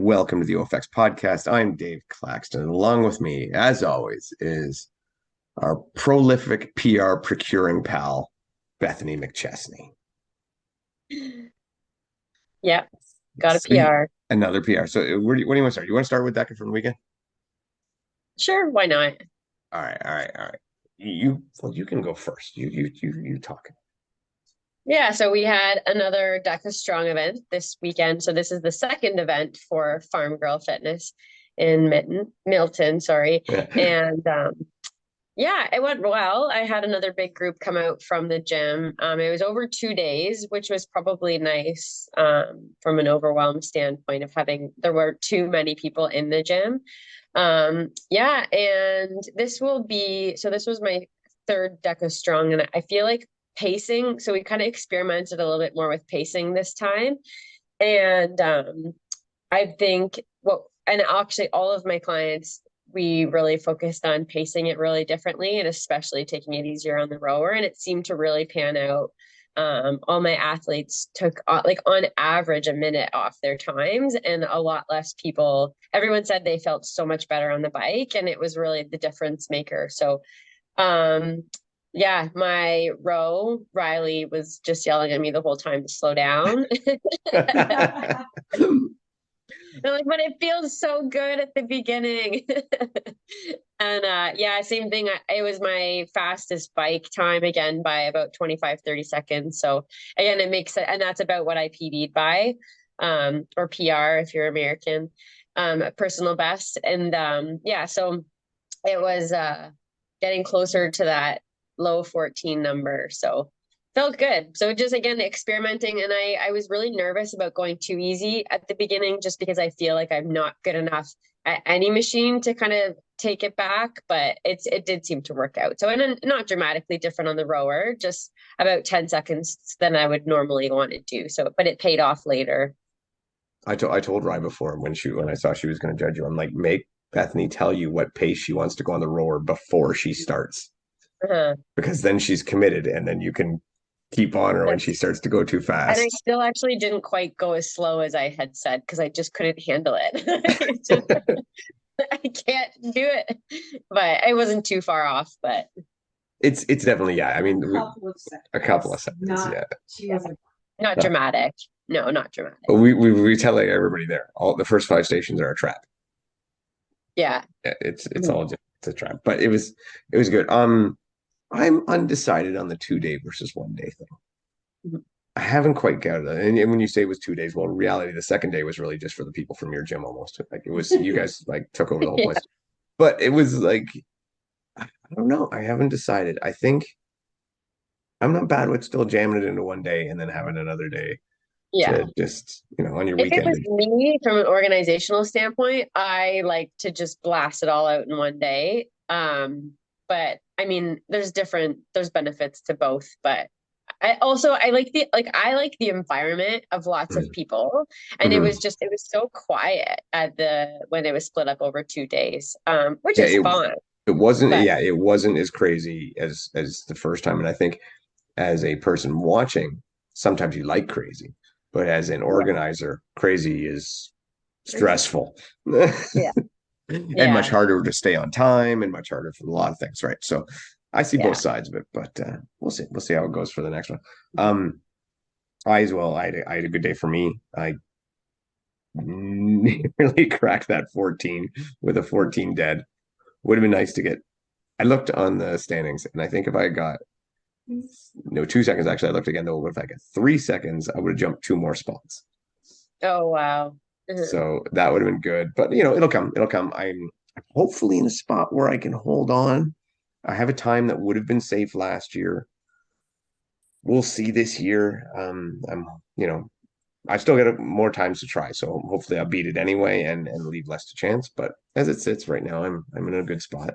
welcome to the OFX podcast. I'm Dave Claxton, and along with me, as always, is our prolific PR procuring pal, Bethany McChesney. Yep, got a See, PR. another PR. So, what do you want to start? You want to start with Decker from the weekend? Sure, why not? All right. You can go first. You talk. Yeah, so we had another DECA Strong event this weekend. So this is the second event for Farm Girl Fitness in Milton, sorry. And yeah, it went well. I had another big group come out from the gym. It was over 2 days, which was probably nice from an overwhelm standpoint of there were too many people in the gym. Yeah, and this was my third DECA Strong, and I feel like pacing. So we kind of experimented a little bit more with pacing this time. And I think and actually all of my clients, we really focused on pacing it really differently and especially taking it easier on the rower. And it seemed to really pan out. All my athletes took like on average a minute off their times, and a lot less people. Everyone said they felt so much better on the bike, and it was really the difference maker. So um, yeah, my row, Riley, was just yelling at me the whole time to slow down. I'm like, but it feels so good at the beginning. And yeah, same thing. It was my fastest bike time again by about 25, 30 seconds. So again, it makes it, and that's about what I PB'd by, or PR if you're American, personal best. And yeah, so it was getting closer to that low 14 number. So felt good. So just again experimenting, and I was really nervous about going too easy at the beginning just because I feel like I'm not good enough at any machine to kind of take it back, but it did seem to work out. So and not dramatically different on the rower, just about 10 seconds than I would normally want to do. So but it paid off later. I told Rye before when I saw she was going to judge you, I'm like, make Bethany tell you what pace she wants to go on the rower before she starts, Uh-huh. because then she's committed, and then you can keep on her when she starts to go too And I fast. still actually didn't quite go as slow as I had said because I just couldn't handle it. It's just, I can't do it. But I wasn't too far off, but It's definitely, yeah. I mean, a couple of seconds, Not, yeah. she wasn't. not No. dramatic. No, not dramatic. But we tell everybody there, all the first five stations are a trap. Yeah. Yeah, it's all just it's a trap. But it was good. I'm undecided on the 2 day versus 1 day thing. Mhm. I haven't quite got it. And when you say it was 2 days, well, in reality, the second day was really just for the people from your gym almost. Like it was you guys like took over the whole Yeah. place. But it was like I don't know. I haven't decided. I think I'm not bad with still jamming it into 1 day and then having another day Yeah. to just, on your If it weekend. was me from an organizational standpoint, I like to just blast it all out in 1 day. But I mean, there's benefits to both, but I like the environment of lots of people. And it Mhm. was so quiet when it was split up over 2 days, which Yeah, is fun. it wasn't, But yeah, it wasn't as crazy as the first time. And I think as a person watching, sometimes you like crazy, but as an yeah, organizer, crazy is stressful. yeah, And much yeah, harder to stay on time and much harder for a lot of things, right? So I see both yeah. sides of it, but we'll see how it goes for the next one. Um, I as well. I had a good day for me. I nearly cracked that 14 with a 14 dead. Would have been nice to get. I looked on the standings, and I think if I got no 2 seconds, actually, I looked again though. If I got 3 seconds, I would have jumped two more spots. Oh wow. Mhm. So that would have been good. But it'll come. It'll come. I'm hopefully in a spot where I can hold on. I have a time that would have been safe last year. We'll see this year. I still got more times to try, so hopefully I'll beat it anyway and leave less to chance. But as it sits right now, I'm in a good spot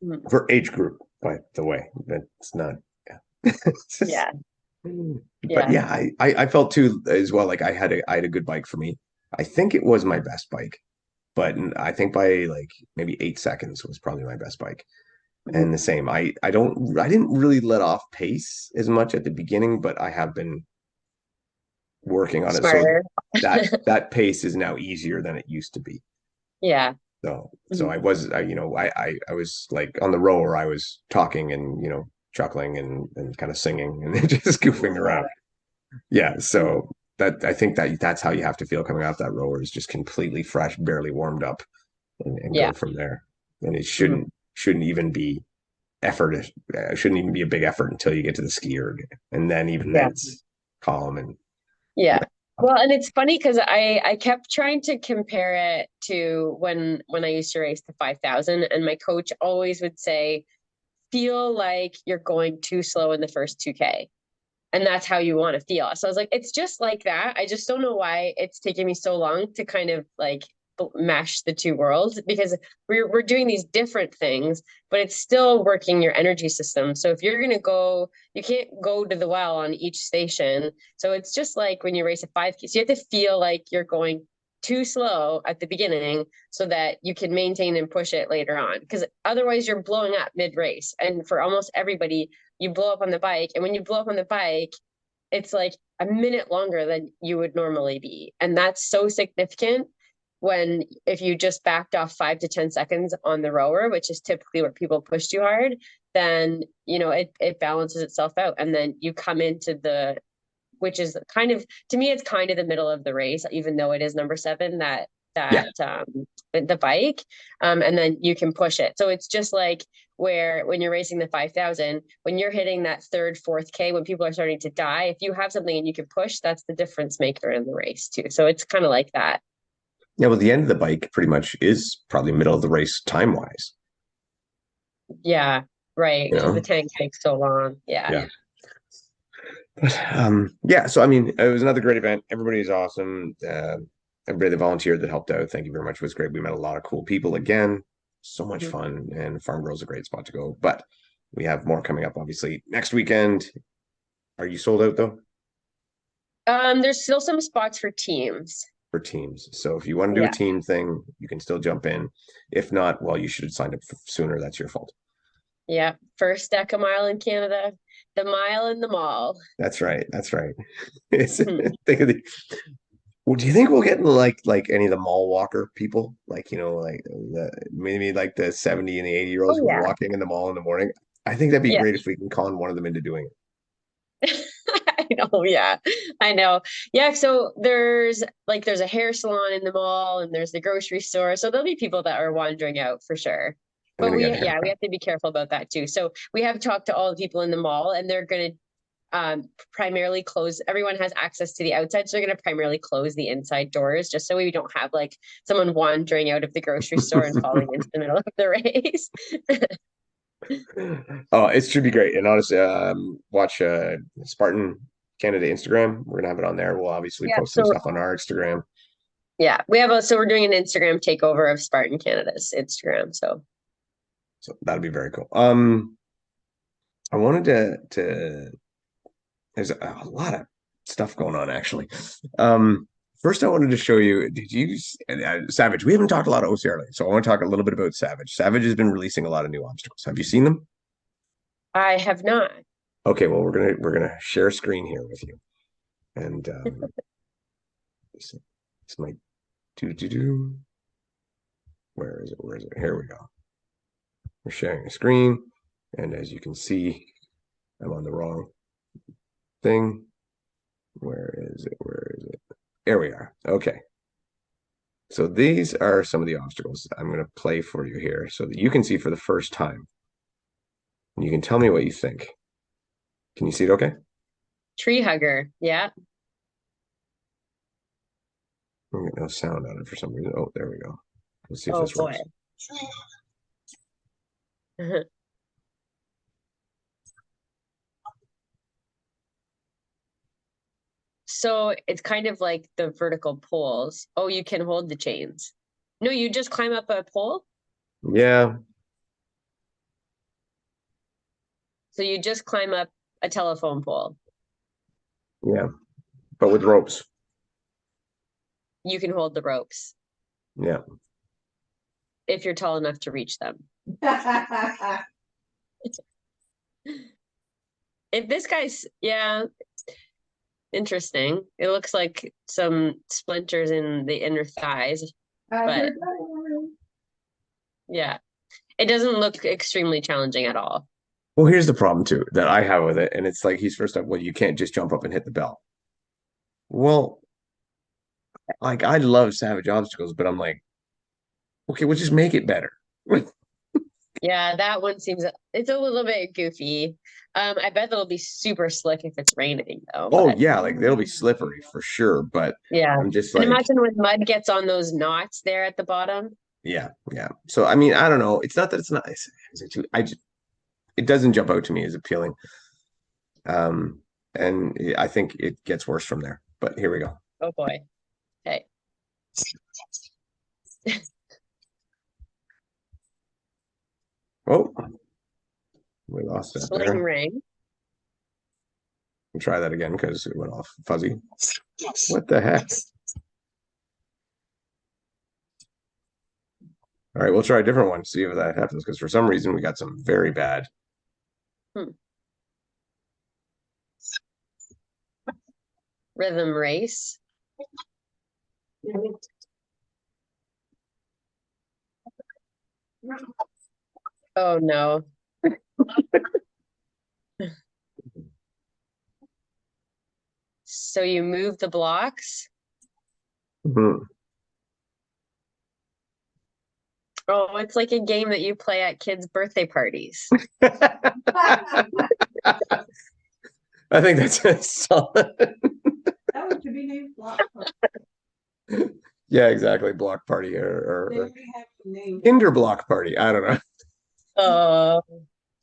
Mhm. for age group. By the way, that's not. Yeah. Yeah, But yeah. yeah, I felt too as well. Like I had a good bike for me. I think it was my best bike, but I think by like maybe 8 seconds was probably my best bike. Mhm. And the same, I didn't really let off pace as much at the beginning, but I have been working on it. So Smarter. that pace is now easier than it used to be. Yeah. So I was like on the rower, I was talking and, chuckling and kind of singing and just goofing around. Yeah. Mhm. So I think that's how you have to feel coming off that rower, is just completely fresh, barely warmed up, and Yeah. go from there. And it Mhm. shouldn't even be effort. Shouldn't even be a big effort until you get to the skier. And then even then Yeah. it's calm and Yeah. yeah. Well, and it's funny because I kept trying to compare it to when I used to race the 5,000, and my coach always would say, feel like you're going too slow in the first 2K. And that's how you want to feel. So I was like, it's just like that. I just don't know why it's taking me so long to kind of like mesh the two worlds, because we're doing these different things, but it's still working your energy system. So if you're going to go, you can't go to the well on each station. So it's just like when you race a 5K, so you have to feel like you're going too slow at the beginning so that you can maintain and push it later on, because otherwise you're blowing up mid race. And for almost everybody, you blow up on the bike, and when you blow up on the bike, it's like a minute longer than you would normally be, and that's so significant. When if you just backed off 5 to 10 seconds on the rower, which is typically where people push too hard, then it balances itself out, and then you come into the, which is kind of, to me, it's kind of the middle of the race, even though it is number 7, Yeah. the bike, and then you can push it. So it's just like where when you're racing the 5,000, when you're hitting that third, fourth K, when people are starting to die, if you have something and you can push, that's the difference maker in the race too. So it's kind of like that. Yeah. Well, the end of the bike pretty much is probably middle of the race time wise. Yeah, right. You Because the know? tank takes so long. Yeah. Yeah. But yeah, so I mean, it was another great event. Everybody's awesome. Everybody that volunteered, that helped out, thank you very much. It was great. We met a lot of cool people again. So much Mhm. fun, and Farm Girl's a great spot to go. But we have more coming up, obviously, next weekend. Are you sold out though There's still some spots for teams. for teams? So if you want to do a Yeah. team thing, you can still jump in. If not, well, you should have signed up sooner. That's your fault. Yeah. First deca mile in Canada, the mile in the mall. That's right. That's right. It's, Mhm. think of the Well, do you think we'll get like any of the mall walker people? Like, like maybe like the 70 and the 80-year-olds Oh who are yeah. walking in the mall in the morning? I think that'd be Yeah. great if we can con one of them into doing it. I know, yeah. I know. Yeah, so there's a hair salon in the mall, and there's the grocery store. So there'll be people that are wandering out for sure. I'm But gonna get a we haircut. have to be careful about that too. So we have talked to all the people in the mall, and they're going to primarily close. Everyone has access to the outside, so they're going to primarily close the inside doors, just so we don't have like someone wandering out of the grocery store and falling into the middle of the race. Oh, it should be great. And honestly, watch Spartan Canada Instagram. We're gonna have it on there. We'll obviously Yeah. post some So stuff on our Instagram. yeah, so we're doing an Instagram takeover of Spartan Canada's Instagram. So So that'll be very cool. I wanted to there's a lot of stuff going on actually. First, I wanted to show you. Did you Savage? We haven't talked a lot of OCR lately, so I want to talk a little bit about Savage. Savage has been releasing a lot of new obstacles. Have you seen them? I have not. Okay, well we're gonna share screen here with you, and this might do. Where is it? Where is it? Here we go. We're sharing a screen, and as you can see, I'm on the wrong thing. Where is it? Where is it? There we are. Okay. So these are some of the obstacles I'm going to play for you here so that you can see for the first time. And you can tell me what you think. Can you see it okay? Tree hugger. Yeah. I'm getting no sound on it for some reason. Oh, there we go. Let's see if Oh this boy. works. So it's kind of like the vertical poles. Oh, you can hold the chains. No, you just climb up a pole. Yeah, So you just climb up a telephone pole. yeah. But with ropes. You can hold the ropes Yeah. if you're tall enough to reach them. If this guy's, yeah, interesting. It looks like some splinters in the inner thighs, but yeah, it doesn't look extremely challenging at all. Well, here's the problem too that I have with it, and it's like he's first up. Well, you can't just jump up and hit the bell. Well, like I love savage obstacles, but I'm like, okay, we'll just make it better. Yeah, that one seems it's a little bit goofy. I bet that'll be super slick if it's raining though, Oh but yeah, like they'll be slippery for sure, but yeah. I'm just And like, imagine when mud gets on those knots there at the bottom. yeah, yeah. So I mean, I don't know. It's not that it's not. I just it doesn't jump out to me as appealing. Um, and I think it gets worse from there. But here we go. Oh boy. Hey. Oh, we lost that Sling there. ring. We'll try that again because it went off fuzzy. What the heck? All right, we'll try a different one, see if that happens, because for some reason we got some very bad. Hmm. Rhythm race. Oh no. So you move the blocks? Mhm. Oh, it's like a game that you play at kids' birthday parties. I think that's a solid. That was to be named Block Party. Yeah, exactly. Block party or Then we have to name. Kinder block party. I don't know. Oh,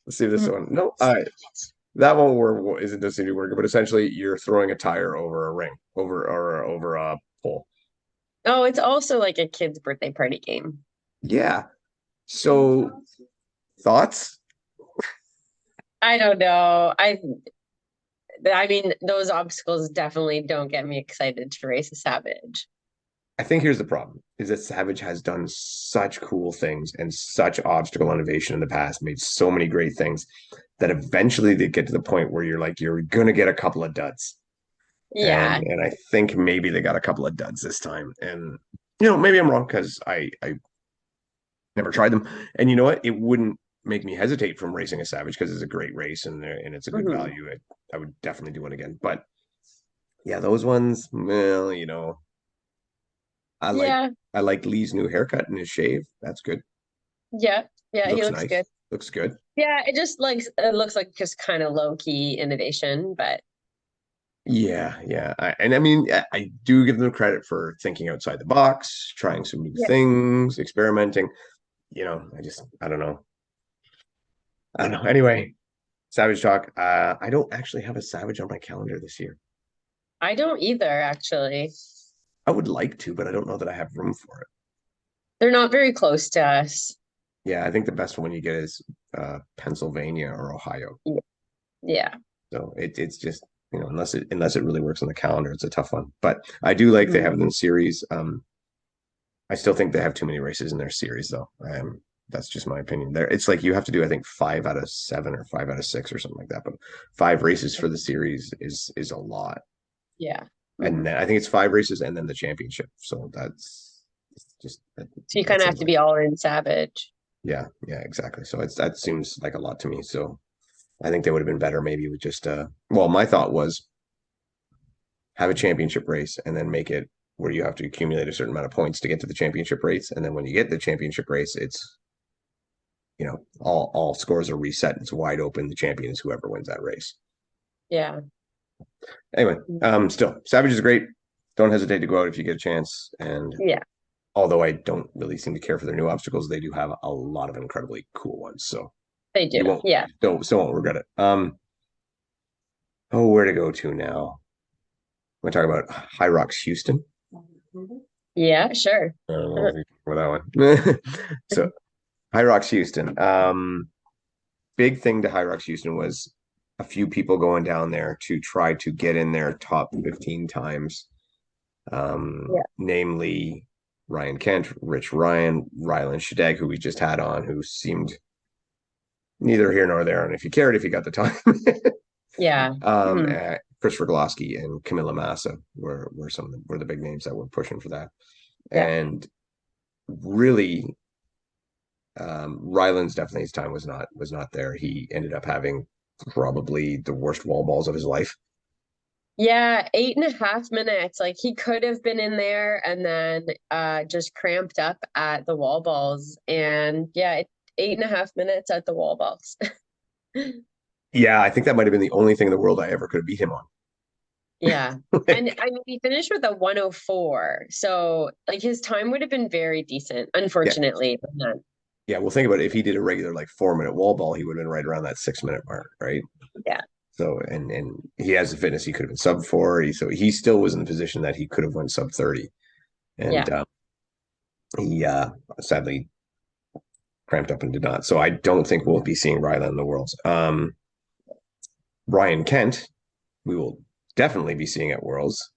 Let's see this one. No, that one where isn't doesn't seem to be working, but essentially you're throwing a tire over a ring, over a pole. oh, it's also like a kids' birthday party game. Yeah. So thoughts? I don't know. I mean, those obstacles definitely don't get me excited to race a Savage. I think here's the problem is that Savage has done such cool things and such obstacle innovation in the past, made so many great things that eventually they get to the point where you're like, you're gonna get a couple of duds. Yeah. And I think maybe they got a couple of duds this time. And maybe I'm wrong because I never tried them. And you know what? It wouldn't make me hesitate from racing a Savage because it's a great race and it's a good Mhm. value. I would definitely do one again. But yeah, those ones, well, I like Yeah. I like Lee's new haircut and his shave. That's good. Yeah. Yeah, he Looks looks nice. good. Looks good. Yeah, it looks like just kind of low key innovation, but Yeah, yeah. And I mean, I do give them credit for thinking outside the box, trying some new yeah. things, experimenting. I don't know. I don't know. Anyway, Savage Talk. I don't actually have a Savage on my calendar this year. I don't either, actually. I would like to, but I don't know that I have room for it. They're not very close to us. Yeah, I think the best one you get is Pennsylvania or Ohio. Yeah. So it's just unless it really works on the calendar, it's a tough one. But I do like they have them in series. I still think they have too many races in their series though. That's just my opinion. There, it's like you have to do I think 5 out of 7 or 5 out of 6 or something like that. But 5 races for the series is a lot. Yeah. And then I think it's 5 races and then the championship. So that's just So you kind of have to be all in Savage. yeah, exactly. So that seems like a lot to me. So I think they would have been better maybe with just well, my thought was have a championship race and then make it where you have to accumulate a certain amount of points to get to the championship race. And then when you get the championship race, it's all scores are reset. It's wide open. The champion is whoever wins that race. Yeah. Anyway, still Savage is great. Don't hesitate to go out if you get a chance. And yeah, although I don't really seem to care for their new obstacles, they do have a lot of incredibly cool ones. So they do. you won't, yeah. Still won't regret it. Where to go to now? I'm going to talk about High Rocks Houston. Yeah, sure. I don't know for that one. So High Rocks Houston. Big thing to High Rocks Houston was a few people going down there to try to get in their top 15 times. Namely Ryan Kent, Rich Ryan, Rylan Shadegg, who we just had on, who seemed neither here nor there. And if you cared, if you got the time. Yeah. Christopher Golosky and Camilla Massa were the big names that were pushing for that. Yeah. And really, Ryland's definitely his time was not there. He ended up having probably the worst wall balls of his life. Yeah, 8.5 minutes. Like he could have been in there and then just cramped up at the wall balls. And yeah, 8.5 minutes at the wall balls. Yeah, I think that might have been the only thing in the world I ever could have beat him on. Yeah. And I mean, he finished with a 104. So like his time would have been very decent, Yeah. unfortunately. But not. Yeah, well, think about it. If he did a regular like 4 minute wall ball, he would have been right around that 6 minute mark, right? Yeah. So and he has the fitness. He could have been sub 4. So he still was in the position that he could have went sub 30, and Yeah. he sadly cramped up and did not. So I don't think we'll be seeing Ryland in the Worlds. Ryan Kent, we will definitely be seeing at Worlds.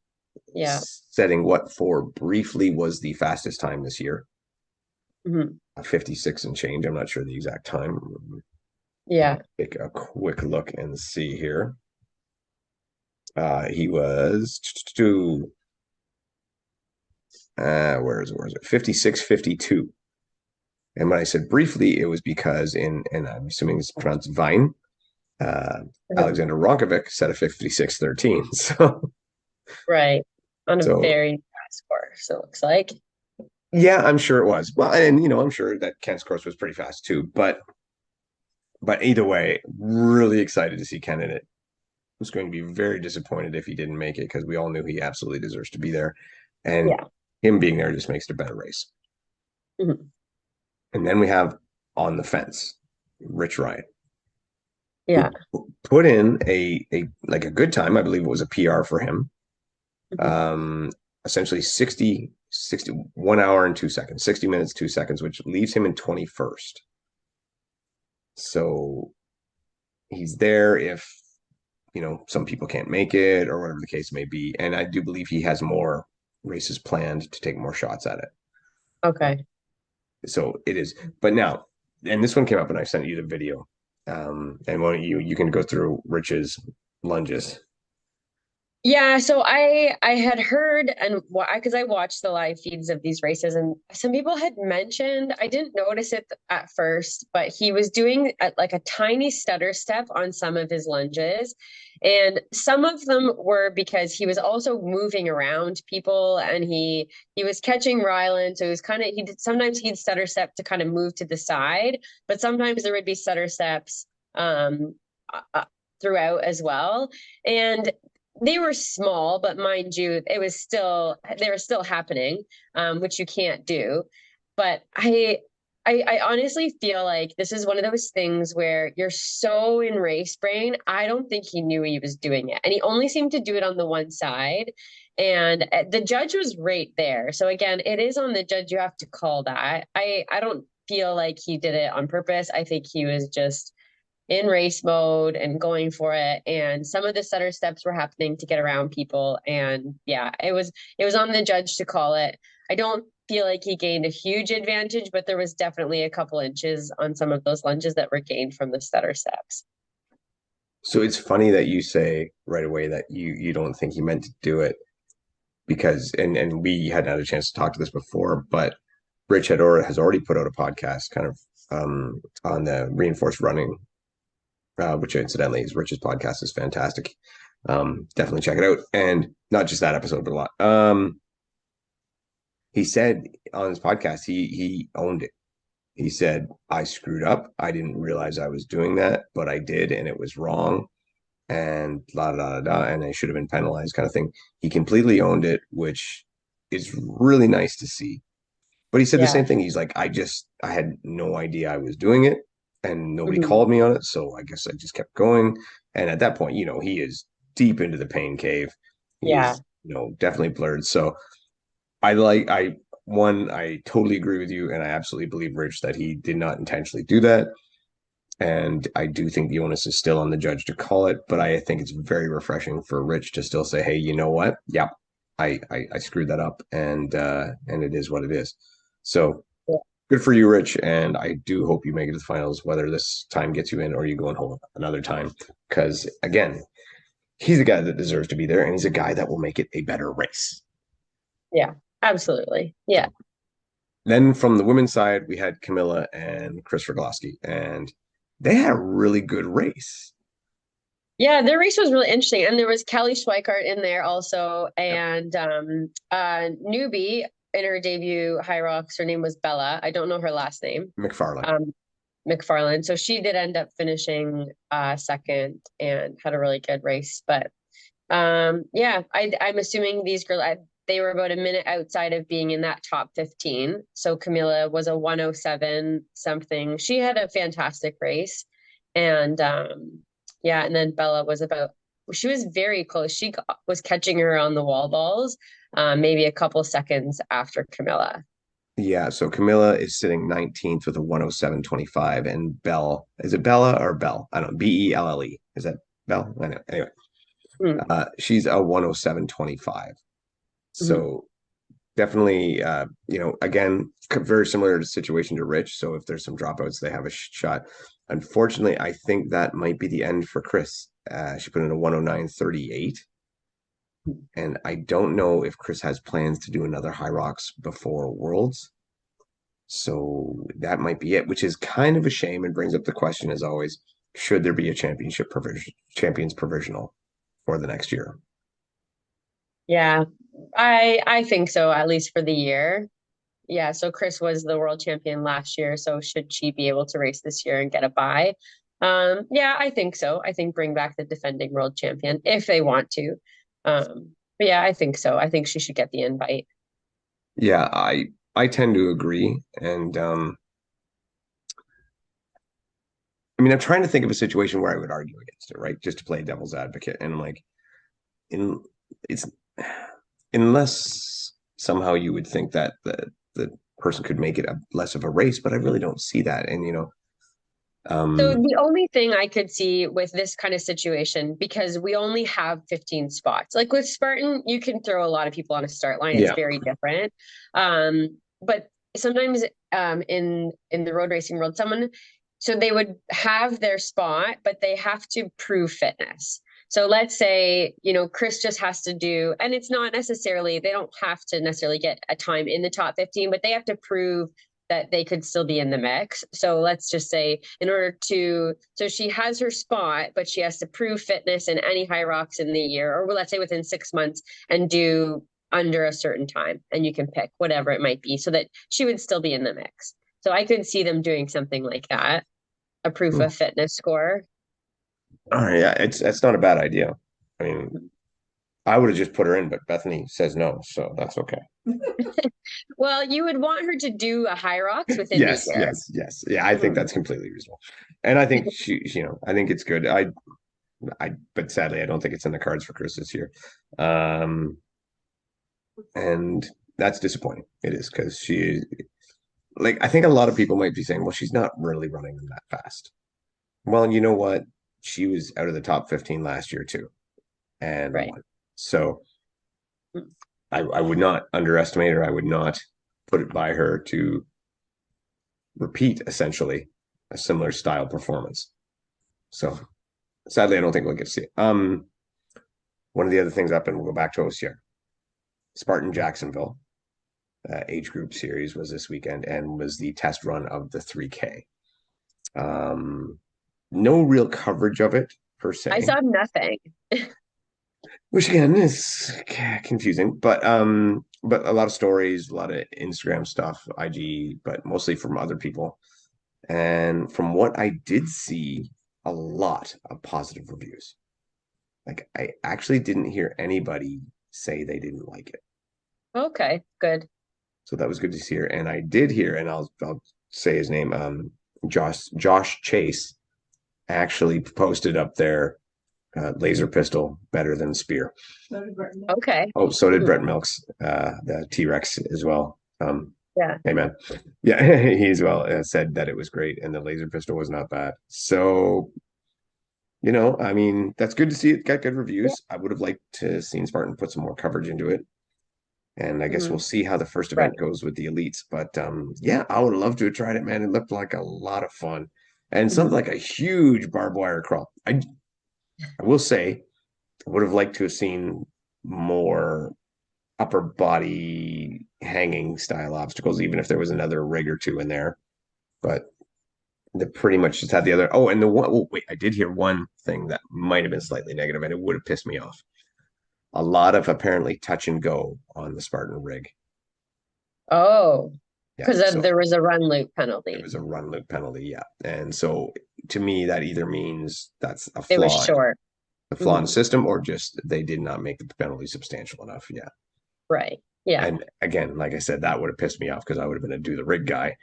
Yeah. Setting what for briefly was the fastest time this year. Mhm. 56 and change. I'm not sure the exact time. Yeah. Take a quick look and see here. He was where is it? 56:52. And when I said briefly, it was because and I'm assuming it's pronounced Vine, Alexander Ronkovic set a 56:13. So Right. On a so very fast course, it looks like. yeah, I'm sure it was. Well, and I'm sure that Kent's course was pretty fast too. But either way, really excited to see Ken in it. Was going to be very disappointed if he didn't make it because we all knew he absolutely deserves to be there. And Yeah. him being there just makes it a better race. Mhm. And then we have on the fence, Rich Ryan. Yeah. Put in a good time. I believe it was a PR for him. Essentially 1 hour and 2 seconds, 60 minutes, 2 seconds, which leaves him in 21st. So he's there if some people can't make it or whatever the case may be. And I do believe he has more races planned to take more shots at it. Okay. So it is. But now, and this one came up and I sent you the video. And one you can go through Rich's lunges. Yeah, so I had heard and because I watched the live feeds of these races and some people had mentioned, I didn't notice it at first, but he was doing like a tiny stutter step on some of his lunges. And some of them were because he was also moving around people and he was catching Ryland. So it was sometimes he'd stutter step to kind of move to the side, but sometimes there would be stutter steps throughout as well. And they were small, but mind you, they were still happening, which you can't do. But I honestly feel like this is one of those things where you're so in race brain. I don't think he knew he was doing it. And he only seemed to do it on the one side. And the judge was right there. So again, it is on the judge. You have to call that. I don't feel like he did it on purpose. I think he was just in race mode and going for it. And some of the stutter steps were happening to get around people. And yeah, it was on the judge to call it. I don't feel like he gained a huge advantage, but there was definitely a couple inches on some of those lunges that were gained from the stutter steps. So it's funny that you say right away that you don't think he meant to do it because and we hadn't had a chance to talk to this before, but Rich has already put out a podcast kind of on the reinforced running, which incidentally is Rich's podcast is fantastic. Definitely check it out. And not just that episode, but a lot. He said on his podcast, he owned it. He said, I screwed up. I didn't realize I was doing that, but I did, and it was wrong. And la da da da, and I should have been penalized, kind of thing. He completely owned it, which is really nice to see. But he said the same thing. He's like, I had no idea I was doing it, and nobody called me on it, so I guess I just kept going. And at that point, he is deep into the pain cave. He's, definitely blurred. So I totally agree with you, and I absolutely believe Rich that he did not intentionally do that. And I do think the onus is still on the judge to call it, but I think it's very refreshing for Rich to still say, "Hey, you know what? Yeah, I screwed that up, and it is what it is." So good for you, Rich, and I do hope you make it to the finals, whether this time gets you in or you go and hold another time. Because again, he's a guy that deserves to be there, and he's a guy that will make it a better race. Yeah, absolutely. Yeah. Then from the women's side, we had Camilla and Chris Rogowski, and they had a really good race. Yeah, their race was really interesting. And there was Kelly Schweikart in there also. And newbie in her debut High Rocks, her name was Bella. I don't know her last name. McFarland. McFarland. So she did end up finishing second and had a really good race. But yeah, I'm assuming these girls, they were about a minute outside of being in that top 15. So Camilla was a 107 something. She had a fantastic race. And yeah, and then Bella was she was very close. She was catching her on the wall balls, maybe a couple seconds after Camilla. Yeah, so Camilla is sitting 19th with a 107.25, and Bell, is it Bella or Bell? I don't know, Belle. Is that Bell? I know. Anyway, she's a 107.25. So definitely, again, very similar to situation to Rich. So if there's some dropouts, they have a shot. Unfortunately, I think that might be the end for Chris. She put in a 109.38. And I don't know if Chris has plans to do another High Rocks before Worlds. So that might be it, which is kind of a shame and brings up the question, as always, should there be a champions provisional for the next year? Yeah, I think so, at least for the year. Yeah, so Chris was the world champion last year, so should she be able to race this year and get a bye? Yeah, I think so. I think bring back the defending world champion if they want to. But yeah, I think so. I think she should get the invite. Yeah, I tend to agree. And I mean, I'm trying to think of a situation where I would argue against it, right? Just to play devil's advocate. And like in it's unless somehow you would think that the person could make it a less of a race, but I really don't see that. And So the only thing I could see with this kind of situation, because we only have 15 spots, like with Spartan, you can throw a lot of people on a start line. It's very different. But sometimes in the road racing world, so they would have their spot, but they have to prove fitness. So let's say, Chris just has to do, and it's not necessarily, they don't have to necessarily get a time in the top 15, but they have to prove that they could still be in the mix. So let's just say so she has her spot, but she has to prove fitness in any High Rocks in the year, or let's say within 6 months, and do under a certain time. And you can pick whatever it might be so that she would still be in the mix. So I could see them doing something like that, a proof of fitness score. All right, yeah, it's not a bad idea. I mean, I would have just put her in, but Bethany says no, so that's okay. Well, you would want her to do a High Rocks within the year. Yes. Yeah, I think that's completely reasonable. And I think I think it's good. But sadly, I don't think it's in the cards for Chris this year. And that's disappointing. It is because I think a lot of people might be saying, well, she's not really running them that fast. Well, you know what? She was out of the top 15 last year too. And won. So I would not underestimate her. I would not put it by her to repeat essentially a similar style performance. So sadly, I don't think we'll get to see it. One of the other things up, and we'll go back to OCR. Spartan Jacksonville age group series was this weekend and was the test run of the 3K. No real coverage of it per se. I saw nothing. Which again is confusing, but a lot of stories, a lot of Instagram stuff, IG, but mostly from other people. And from what I did see, a lot of positive reviews. Like I actually didn't hear anybody say they didn't like it. Okay, good. So that was good to see her. And I did hear, and I'll say his name, Josh Chase actually posted up there laser pistol better than spear. Okay. Oh, so did Brett Milks, the T-Rex as well. Yeah. Hey man. Yeah, he as well said that it was great and the laser pistol was not bad. So, I mean, that's good to see it got good reviews. I would have liked to seen Spartan put some more coverage into it. And I guess we'll see how the first event goes with the elites. But yeah, I would love to have tried it, man. It looked like a lot of fun. And something like a huge barbed wire crawl. I will say, would have liked to have seen more upper body hanging style obstacles, even if there was another rig or two in there. But they pretty much just had the other. Oh, and the one. Oh, wait, I did hear one thing that might have been slightly negative, and it would have pissed me off. A lot of apparently touch and go on the Spartan rig. Oh, Yeah, because so there was a run loop it penalty. was a run loop penalty. Yeah, and so to me, that either means that's It was short. a flaw in the Mhm. system, or just they did not make the penalty substantial enough. Yeah. Right. Yeah. And again, like I said, that would have pissed me off because I would have been a do the rig guy.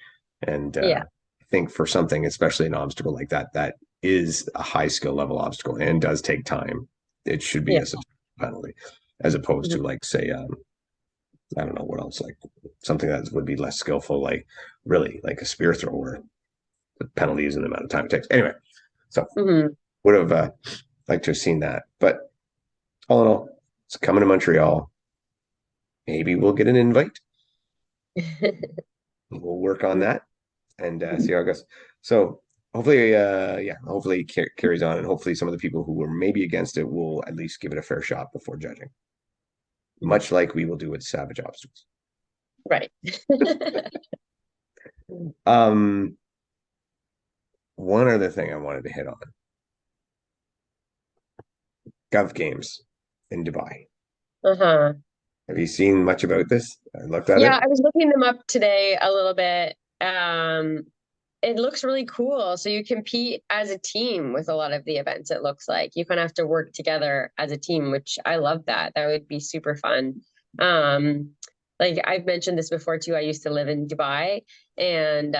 And Yeah. I think for something, especially an obstacle like that, that is a high skill level obstacle and does take time. It should be Yeah. a substantial penalty, as opposed Mhm. to like say, I don't know what else, like something that would be less skillful, like really like a spear throw where the penalty is in the amount of time it takes. Anyway, so Mhm. would have liked to have seen that. But all in all, it's coming to Montreal. Maybe we'll get an invite. We'll work on that and see how it goes. So hopefully, yeah, hopefully it carries on, and hopefully some of the people who were maybe against it will at least give it a fair shot before judging, much like we will do with Savage Obstacles. Right. Um, one other thing I wanted to hit on: Gov Games in Dubai. Uh-huh. Have you seen much about this? I looked at Yeah, it. I was looking them up today a little bit. It looks really cool. So you compete as a team with a lot of the events, it looks like. You kind of have to work together as a team, which I love that. That would be super fun. Um, like I've mentioned this before too. I used to live in Dubai, and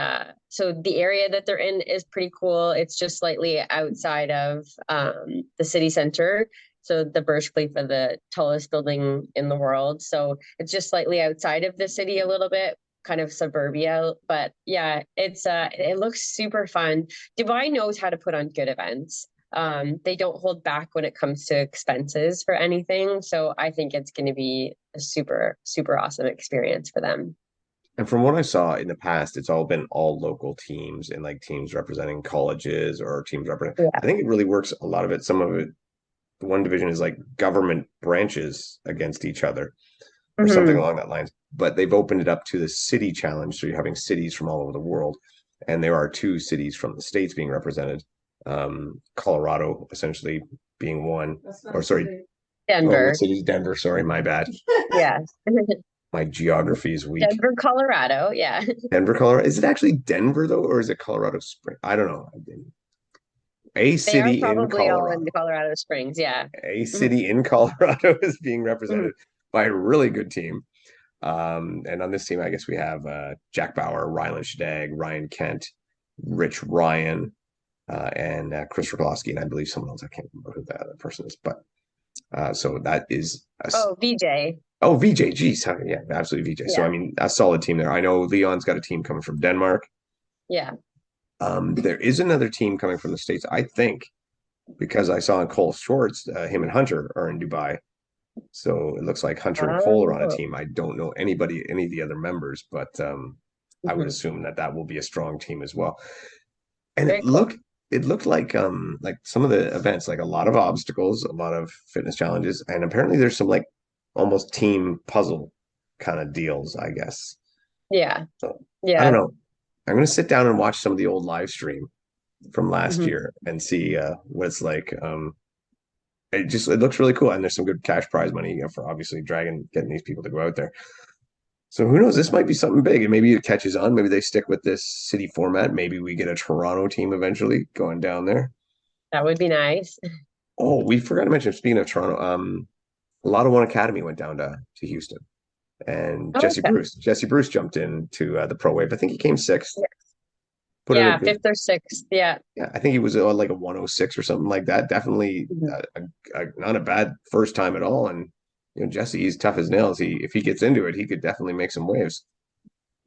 so the area that they're in is pretty cool. It's just slightly outside of the city center. So the Burj Khalifa, the tallest building in the world. So it's just slightly outside of the city a little bit, kind of suburbia. But yeah, it looks super fun. Dubai knows how to put on good events. They don't hold back when it comes to expenses for anything. So I think it's going to be a super, super awesome experience for them. And from what I saw in the past, it's all been all local teams and like teams representing colleges or teams representing. Yeah. I think it really works. A lot of it, some of it, one division is like government branches against each other or something Hmm. along that lines. But they've opened it up to the city challenge. So you're having cities from all over the world. And there are two cities from the States being represented. Colorado essentially being one, That's not or a sorry, city. oh, what Denver. city is Denver? Sorry, my bad. Yeah. My geography is weak. Denver, Colorado. Yeah. Denver, Colorado. Is it actually Denver though, or is it Colorado Springs? I don't know. A They are city in probably all in Colorado. Colorado Springs. Yeah. A Mhm. city in Colorado is being Mhm. represented by a really good team. And on this team, I guess we have Jack Bauer, Rylan Shadag, Ryan Kent, Rich Ryan, and Chris Rogowski, and I believe someone else. I can't remember who that other person is, but so that is Oh, VJ. oh, VJ. Geez, yeah, absolutely VJ. So I Yeah. mean, a solid team there. I know Leon's got a team coming from Denmark. Yeah. There is another team coming from the States, I think, because I saw in Cole Schwartz, him and Hunter are in Dubai. So it looks like Hunter and Cole are on a Oh. team. I don't know anybody, any of the other members, but I would Mhm. assume that that will be a strong team as well. And Very cool. it looked like some of the events, like a lot of obstacles, a lot of fitness challenges, and apparently there's some like almost team puzzle kind of deals, I guess. Yeah. So I don't Yeah. know. I'm gonna sit down and watch some of the old live stream from last Mhm. year and see what it's like. It looks really cool, and there's some good cash prize money, for obviously dragging getting these people to go out there. So who knows? This might be something big, and maybe it catches on. Maybe they stick with this city format. Maybe we get a Toronto team eventually going down there. That would be nice. Oh, we forgot to mention. Speaking of Toronto, a lot of One Academy went down to Houston, and Okay. Jesse Bruce jumped into the pro wave. I think he came sixth. Yeah. Put in a Yeah, good. fifth or sixth. Yeah. Yeah, I think he was like a 106 or something like that. Definitely Mhm. not a bad first time at all. And Jesse, he's tough as nails. If he gets into it, he could definitely make some waves.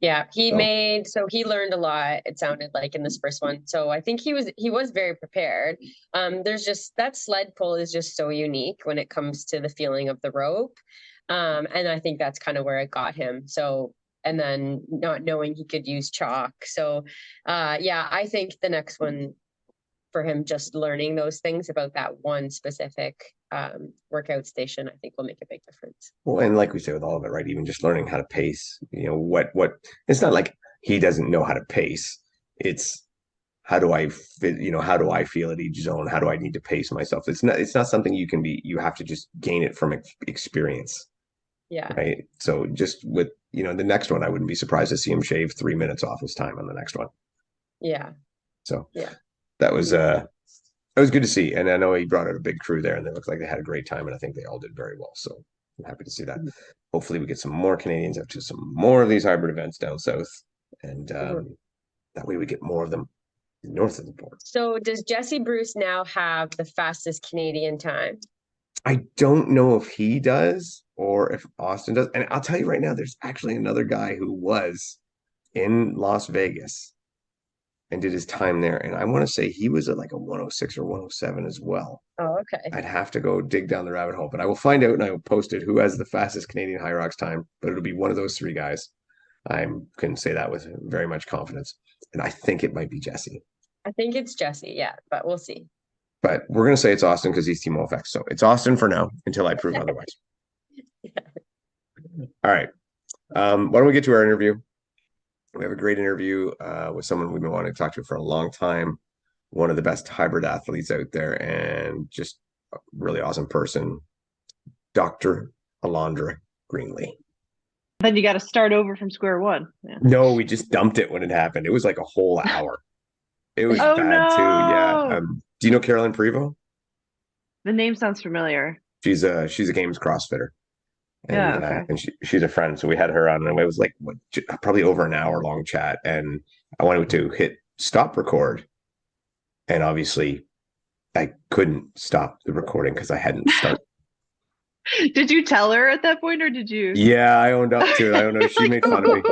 Yeah, So so he learned a lot, it sounded like in this first one. So I think he was very prepared. There's just that sled pull is just so unique when it comes to the feeling of the rope. And I think that's kind of where it got him. So and then not knowing he could use chalk. So yeah, I think the next one for him just learning those things about that one specific workout station, I think will make a big difference. Well, and like we say with all of it, right? Even just learning how to pace, what it's not like he doesn't know how to pace. It's how do I fit, how do I feel at each zone? How do I need to pace myself? It's not something you have to just gain it from experience. Yeah. Right. So just with, the next one, I wouldn't be surprised to see him shave 3 minutes off his time on the next one. Yeah. So yeah, that was good to see. And I know he brought out a big crew there and they looked like they had a great time. And I think they all did very well. So I'm happy to see that. Hopefully we get some more Canadians up to some more of these hybrid events down south. And that way we get more of them north of the border. So does Jesse Bruce now have the fastest Canadian time? I don't know if he does or if Austin does. And I'll tell you right now, there's actually another guy who was in Las Vegas and did his time there. And I want to say he was at like a 106 or 107 as well. Oh, okay. I'd have to go dig down the rabbit hole, but I will find out and I will post it who has the fastest Canadian high rocks time, but it'll be one of those three guys. I couldn't say that with very much confidence. And I think it might be Jesse. I think it's Jesse, yeah, but we'll see. But we're going to say it's Austin because he's Team OFX. So it's Austin for now until I prove otherwise. Yeah. All right. Why don't we get to our interview? We have a great interview with someone we've been wanting to talk to for a long time. One of the best hybrid athletes out there and just a really awesome person, Dr. Alandra Greenlee. Then you got to start over from square one. Yeah. No, we just dumped it when it happened. It was like a whole hour. It was Oh, bad too. Yeah. no. Do you know Carolyn Prevo? The name sounds familiar. She's a games CrossFitter. And, Yeah, okay. And she's a friend. So we had her on and it was like probably over an hour long chat. And I wanted to hit stop record. And obviously I couldn't stop the recording because I hadn't started. Did you tell her at that point or did you? Yeah, I owned up to it. I don't know. She made fun of me.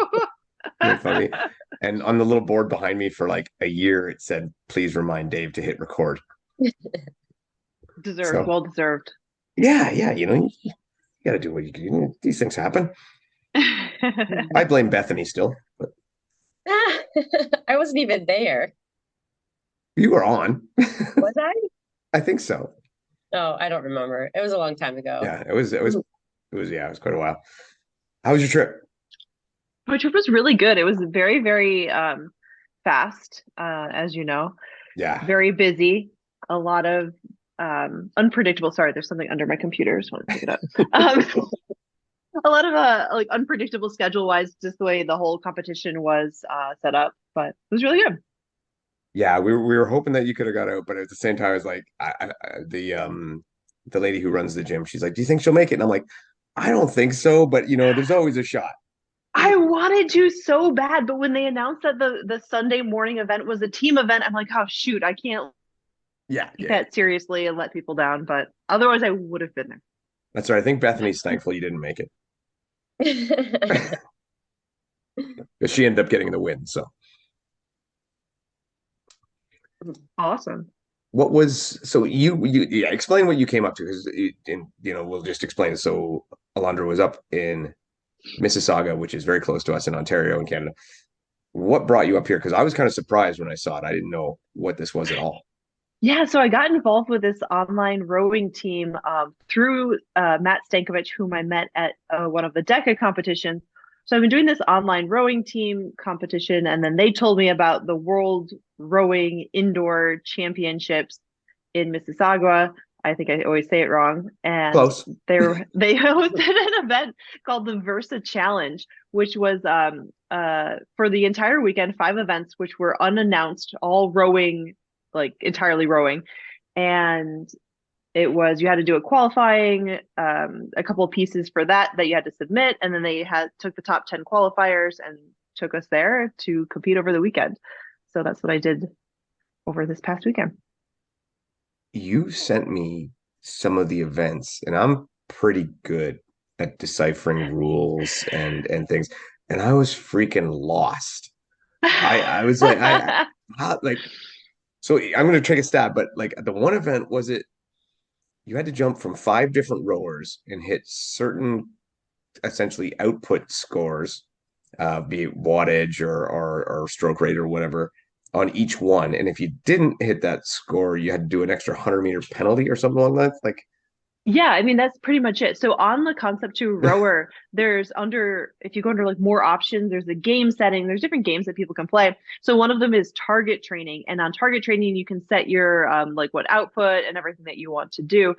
Made fun of me. And on the little board behind me for like a year, it said, please remind Dave to hit record. Deserved. So, well deserved. Yeah. You got to do what you do. These things happen. I blame Bethany still. But I wasn't even there. you were on. Was I? I think so. Oh, I don't remember. It was a long time ago. Yeah, it was quite a while. How was your trip? My trip was really good. It was very, very fast, as you know. Yeah. Very busy. A lot of unpredictable. Sorry, there's something under my computer. Just want to pick it up. A lot of like unpredictable schedule wise, just the way the whole competition was set up. But it was really good. Yeah, we were hoping that you could have got out, but at the same time, I was like, the lady who runs the gym, she's like, "Do you think she'll make it?" And I'm like, "I don't think so, but there's always a shot." I wanted to so bad, but when they announced that the Sunday morning event was a team event, I'm like, oh shoot, I can't take that seriously and let people down. But otherwise, I would have been there. That's right. I think Bethany's thankful you didn't make it because she ended up getting the win. So awesome. What was you explain what you came up to because we'll just explain it. So Alandra was up in Mississauga, which is very close to us in Ontario in Canada. What brought you up here? Because I was kind of surprised when I saw it. I didn't know what this was at all. Yeah, so I got involved with this online rowing team through Matt Stankovich, whom I met at one of the DECA competitions. So I've been doing this online rowing team competition, and then they told me about the World Rowing Indoor Championships in Mississauga. I think I always say it wrong. And close. They hosted an event called the Versa Challenge, which was for the entire weekend, 5 events, which were unannounced, all rowing, like entirely rowing. And it was, you had to do a qualifying, a couple of pieces for that you had to submit. And then they took the top 10 qualifiers and took us there to compete over the weekend. So that's what I did over this past weekend. You sent me some of the events, and I'm pretty good at deciphering rules and things. And I was freaking lost. I was like, so I'm going to take a stab, but like the one event was you had to jump from 5 different rowers and hit certain essentially output scores, be it wattage or stroke rate or whatever. on each one, and if you didn't hit that score, you had to do an extra 100-meter penalty or something like that. Like, Yeah, I mean that's pretty much it. So on the Concept 2 rower, there's if you go under like more options, there's a game setting, there's different games that people can play. So one of them is target training, and on target training you can set your like what output and everything that you want to do,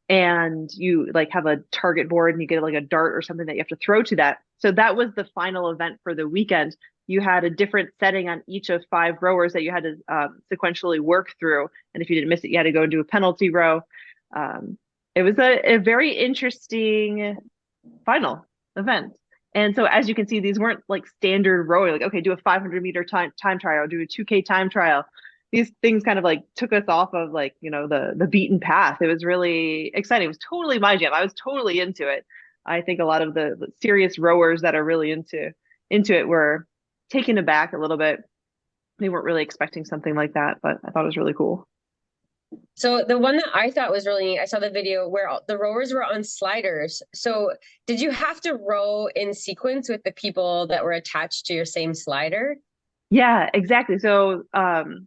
and you like have a target board and you get like a dart or something that you have to throw to that. So that was the final event for the weekend. You had a different setting on each of 5 rowers that you had to sequentially work through, and if you didn't miss it, you had to go and do a penalty row. It was a very interesting final event. And so as you can see, these weren't like standard rowing, like, okay, do a 500-meter time trial, do a 2K time trial. These things kind of like took us off of like, the beaten path. It was really exciting. It was totally my jam. I was totally into it. I think a lot of the serious rowers that are really into it were taken aback a little bit. They weren't really expecting something like that, but I thought it was really cool. So the one that I thought was really neat, I saw the video where the rowers were on sliders. So did you have to row in sequence with the people that were attached to your same slider? Yeah, exactly. So on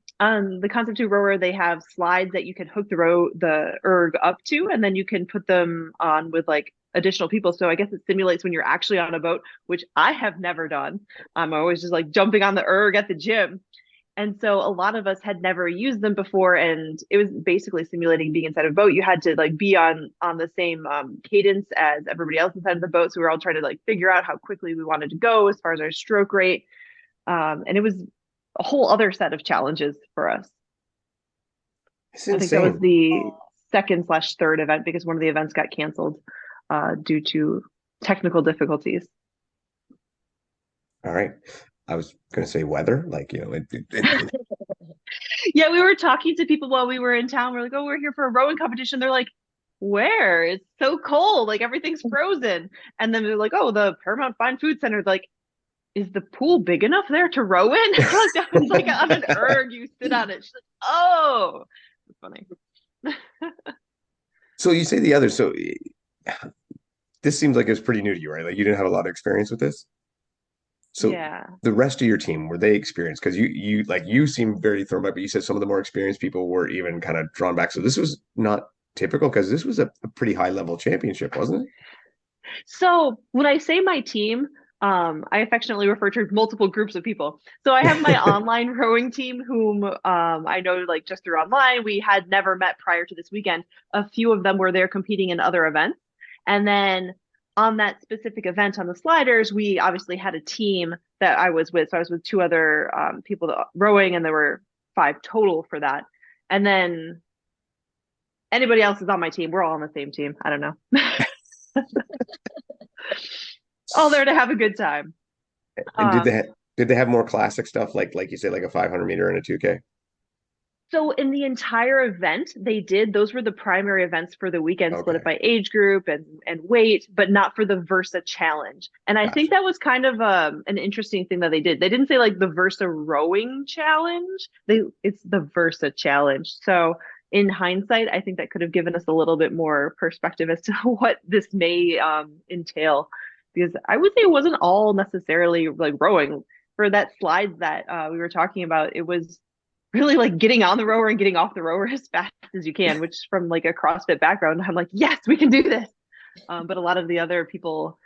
the Concept 2 rower, they have slides that you can hook the erg up to, and then you can put them on with like additional people. So I guess it simulates when you're actually on a boat, which I have never done. I'm always just like jumping on the erg at the gym. And so a lot of us had never used them before, and it was basically simulating being inside of a boat. You had to like be on the same cadence as everybody else inside of the boat. So we were all trying to like figure out how quickly we wanted to go as far as our stroke rate. And it was a whole other set of challenges for us. it's I think that was insane. the second/third event because one of the events got canceled due to technical difficulties. All right. I was going to say weather, like, Yeah, we were talking to people while we were in town. We're like, oh, we're here for a rowing competition. They're like, where? It's so cold. Like everything's frozen. And then they're like, oh, the Paramount Fine Food Center. Like, is the pool big enough there to row in? Like that was like on an erg, you sit on it. She's like, oh, it's funny. So you say the other, so this seems like it's pretty new to you, right? Like you didn't have a lot of experience with this. So Yeah. the rest of your team, were they experienced? Because you seem very thrown back, but you said some of the more experienced people were even kind of drawn back. So this was not typical because this was a pretty high level championship, wasn't it? So when I say my team, I affectionately refer to multiple groups of people. So I have my online rowing team, whom I know like just through online. We had never met prior to this weekend. A few of them were there competing in other events. And then on that specific event on the sliders, we obviously had a team that I was with. So I was with 2 other people rowing, and there were 5 total for that. And then anybody else is on my team. We're all on the same team. I don't know. All there to have a good time. And did they have more classic stuff like you say, like a 500-meter and a 2K? So in the entire event, they did. Those were the primary events for the weekend, split Okay. up by age group and weight, but not for the Versa challenge. And I think Gotcha. that was kind of an interesting thing that they did. They didn't say like the Versa rowing challenge. It's the Versa challenge. So in hindsight, I think that could have given us a little bit more perspective as to what this may entail. Because I would say it wasn't all necessarily like rowing. For that slide that we were talking about, it was really like getting on the rower and getting off the rower as fast as you can, which from like a CrossFit background, I'm like, yes, we can do this. But a lot of the other people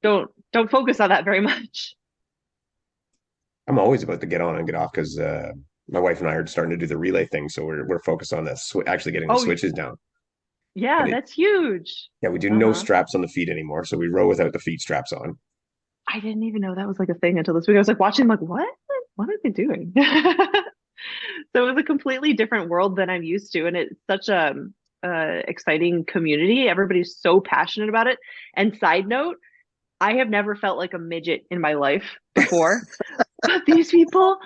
don't focus on that very much. I'm always about to get on and get off because my wife and I are starting to do the relay thing, so we're focused on the actually getting the Oh, switches down. yeah, And that's huge. yeah, we do no Uh-huh. straps on the feet anymore, so we row without the feet straps on. I didn't even know that was like a thing until this week. I was like watching, like, what are they doing? So it was a completely different world than I'm used to, and it's such a exciting community. Everybody's so passionate about it. And side note, I have never felt like a midget in my life before, but these people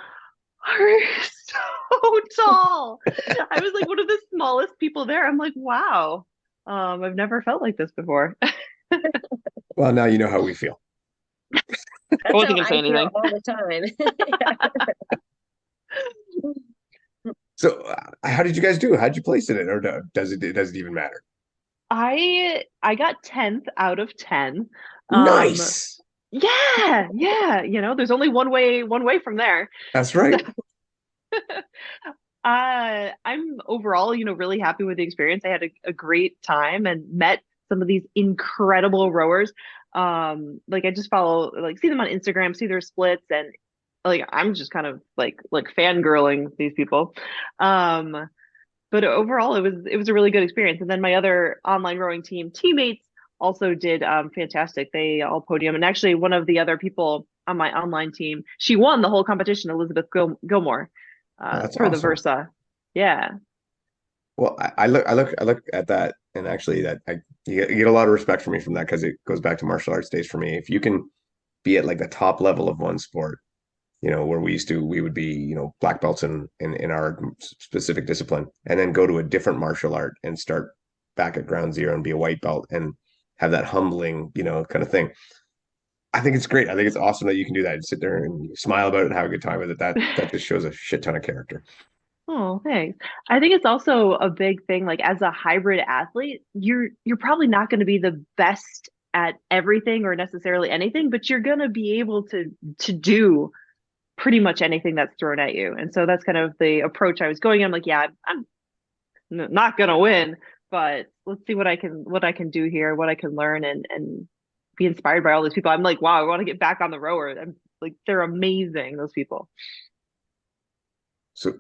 are so tall. I was like one of the smallest people there. I'm like, wow, I've never felt like this before. Well, now you know how we feel. That's wasn't how gonna say I feel anything. all the time. So, how did you guys do? How'd you place it in, or does it even matter? I got 10th out of 10. Nice. Yeah, there's only one way from there. That's So right. I'm overall, really happy with the experience. I had a great time and met some of these incredible rowers. Like I just follow, like see them on Instagram, see their splits, and like I'm just kind of like fangirling these people. Um, but overall, it was a really good experience. And then my other online rowing team teammates also did fantastic. They all podium, and actually one of the other people on my online team, she won the whole competition, Elizabeth Gilmore, Oh, that's for the awesome. Versa. Yeah. Well, I look at that, and actually, you get a lot of respect for me from that because it goes back to martial arts days for me. If you can be at like the top level of one sport, where we would be, black belts in our specific discipline, and then go to a different martial art and start back at ground zero and be a white belt and have that humbling, kind of thing. I think it's great. I think it's awesome that you can do that and sit there and smile about it and have a good time with it. That just shows a shit ton of character. Oh, thanks. I think it's also a big thing, like as a hybrid athlete, you're probably not going to be the best at everything or necessarily anything, but you're going to be able to do pretty much anything that's thrown at you. And so that's kind of the approach I was going. I'm like, yeah, I'm not going to win, but let's see what I can do here, what I can learn and be inspired by all these people. I'm like, wow, I want to get back on the rower. I'm like, they're amazing, those people. So